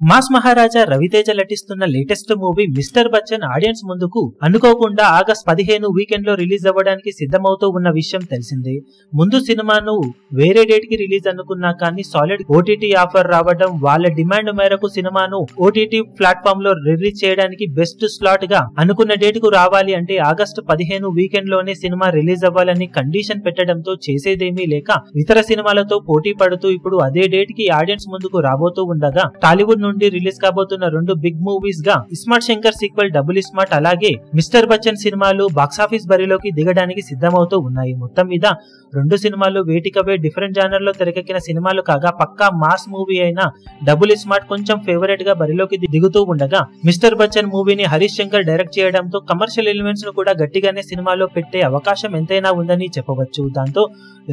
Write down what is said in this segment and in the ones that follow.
Mass మహారాజా రవితేజ నటిస్తున్న latest movie mister Bachchan audience ముందుకు అనుకోకుండా ఆగస్ట్ 15 వీకెండ్ లో రిలీజ్ అవ్వడానికి సిద్ధమవుతూ ఉన్న విషయం తెలిసిందే. ముందు సినిమాను వేరే డేట్ కి రిలీజ్ అనుకున్నా కానీ సాలిడ్ ఓటీటీ ఆఫర్ రావడం, వాళ్ళ డిమాండ్ మేరకు సినిమాను ఓటీటీ ప్లాట్ఫామ్ లో రిలీజ్ చేయడానికి బెస్ట్ స్లాట్ గా అనుకున్న డేట్ కు రావాలి అంటే ఆగస్ట్ 15 వీకెండ్ లోనే సినిమా రిలీజ్ అవ్వాలని కండిషన్ పెట్టడంతో చేసేదేమీ లేక ఇతర సినిమాలతో పోటీ పడుతూ ఇప్పుడు అదే డేట్ కి ఆడియన్స్ ముందుకు రాబోతూ ఉండగా టాలీవుడ్ నుండి రిలీజ్ కాబోతున్న రెండు బిగ్ మూవీస్ గా ఇస్మార్ట్ శంకర్ సీక్వెల్ డబుల్ ఇస్మార్ట్ అలాగే మిస్టర్ బచ్చన్ సినిమాలు బాక్సాఫీస్ బరిలోకి దిగడానికి సిద్ధమవుతూ ఉన్నాయి. మొత్తం మీద రెండు సినిమాలు వేటికవే డిఫరెంట్ జానర్ లో తెరకెక్కిన సినిమాలు కాగా పక్కా మాస్ మూవీ అయిన డబుల్ ఇస్మార్ట్ కొంచెం ఫేవరెట్ గా బరిలోకి దిగుతూ ఉండగా మిస్టర్ బచ్చన్ మూవీని హరీష్ శంకర్ డైరెక్ట్ చేయడంతో కమర్షియల్ ఎలిమెంట్స్ ను కూడా గట్టిగానే సినిమాలో పెట్టే అవకాశం ఎంతైనా ఉందని చెప్పవచ్చు. దాంతో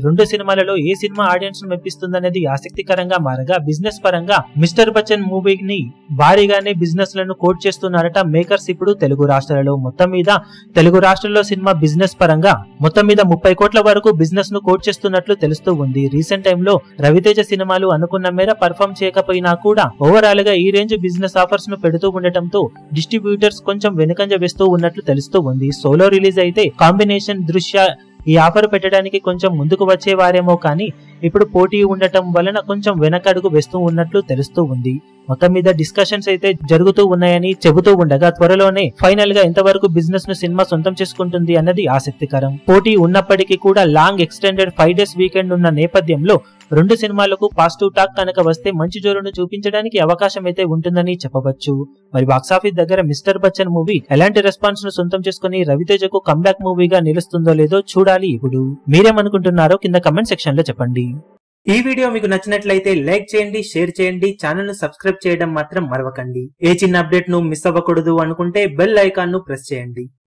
రెండు సినిమాలలో ఏ సినిమా ఆడియన్స్ ను మెప్పిస్తుందనేది ఆసక్తికరంగా మారగా బిజినెస్ పరంగా మిస్టర్ బచ్చన్ మూవీని భారీగానే బిజినెస్ లను కోట్ చేస్తున్నారట మేకర్స్ ఇప్పుడు తెలుగు రాష్ట్రాలలో. మొత్తం మీద తెలుగు రాష్ట్రాల్లో సినిమా బిజినెస్ పరంగా మొత్తం మీద 30 కోట్ల వరకు బిజినెస్ ను కోట్ చేస్తున్నట్లు తెలుస్తూ ఉంది. రీసెంట్ టైమ్ లో రవితేజ సినిమాలు అనుకున్న మేర పర్ఫామ్ చేయకపోయినా కూడా ఓవరాల్ గా ఈ రేంజ్ బిజినెస్ ఆఫర్స్ ను పెడుతూ ఉండటంతో డిస్ట్రిబ్యూటర్స్ కొంచెం వెనుకంజ వేస్తూ ఉన్నట్లు తెలుస్తూ ఉంది. సోలో రిలీజ్ అయితే కాంబినేషన్ దృష్ట్యా ఈ ఆఫర్ పెట్టడానికి కొంచెం ముందుకు వచ్చేవారేమో కానీ ఇప్పుడు పోటీ ఉండటం వలన కొంచెం వెనకడుగు వేస్తూ ఉన్నట్లు తెలుస్తూ ఉంది. మొత్తం మీద డిస్కషన్స్ అయితే జరుగుతూ ఉన్నాయని చెబుతూ ఉండగా త్వరలోనే ఫైనల్ గా ఎంతవరకు బిజినెస్ ను సినిమా సొంతం చేసుకుంటుంది అన్నది ఆసక్తికరం. పోటీ ఉన్నప్పటికీ కూడా లాంగ్ ఎక్స్టెండెడ్ 5 days వీకెండ్ ఉన్న నేపథ్యంలో రెండు సినిమాలకు పాజిటివ్ టాక్ కనుక వస్తే మంచి జోరును చూపించడానికి అవకాశం అయితే ఉంటుందని చెప్పవచ్చు. మరి బాక్సాఫీస్ దగ్గర మిస్టర్ బచ్చన్ మూవీ ఎలాంటి రెస్పాన్స్ ను సొంతం చేసుకుని రవితేజకు కంబ్యాక్ మూవీగా నిలుస్తుందో లేదో చూడాలి. ఇప్పుడు మీరేమనుకుంటున్నారో కింద కమెంట్ సెక్షన్ లో చెప్పండి. ఈ వీడియో మీకు నచ్చినట్లయితే లైక్ చేయండి, షేర్ చేయండి, ఛానల్ ను సబ్స్క్రైబ్ చేయడం మాత్రం మరవకండి. ఏ చిన్న అప్డేట్ ను మిస్ అవ్వకూడదు అనుకుంటే బెల్ ఐకాన్ ను ప్రెస్ చేయండి.